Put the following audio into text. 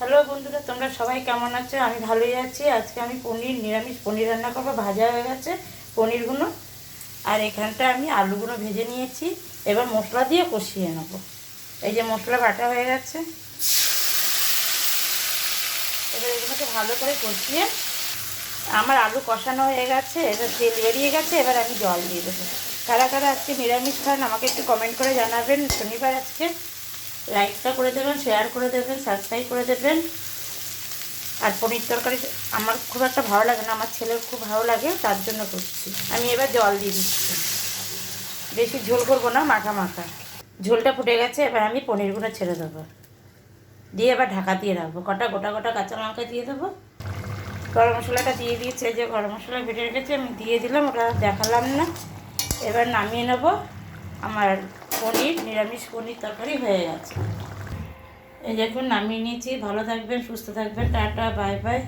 Hello বন্ধুরা, তোমরা সবাই কেমন আছো? আমি ভালোই আছি। আজকে আমি নিরামিষ পনির রান্না করবো। ভাজা হয়ে গেছে পনিরগুলো, আর এখানটা আমি আলুগুলো ভেজে নিয়েছি। এবার মশলা দিয়ে কষিয়ে নেবো। এই যে মশলা বাটা হয়ে গেছে, এবার এগুলোকে ভালো করে কষিয়ে, আমার আলু কষানো হয়ে গেছে, এবার তেল বেরিয়ে গেছে। এবার আমি জল দিয়ে দেবো। কারা কারা আজকে নিরামিষ খান আমাকে একটু কমেন্ট করে জানাবেন। শনিবার আজকে লাইকটা করে দেবেন, শেয়ার করে দেবেন, সাবস্ক্রাইব করে দেবেন। আর পনির তরকারি আমার খুব একটা ভালো লাগে না, আমার ছেলের খুব ভালো লাগে, তার জন্য করছি। আমি এবার জল দিয়ে দিচ্ছি। বেশি ঝোল করবো না, মাখা মাখা। ঝোলটা ফুটে গেছে, এবার আমি পনিরগুলো ছেড়ে দেবো, দিয়ে এবার ঢাকা দিয়ে রাখবো। গোটা গোটা কাঁচা লঙ্কা দিয়ে দেবো। গরম মশলাটা দিয়ে দিয়েছে, যে গরম মশলা বেটে রেখেছি আমি দিয়ে দিলাম, ওটা দেখালাম না। এবার নামিয়ে নেব। আমার নিরামিষ পনির তরকারি হয়ে গেছে। এই দেখুন নামিয়ে নিয়েছি। ভালো থাকবেন, সুস্থ থাকবেন। Tata, bye bye.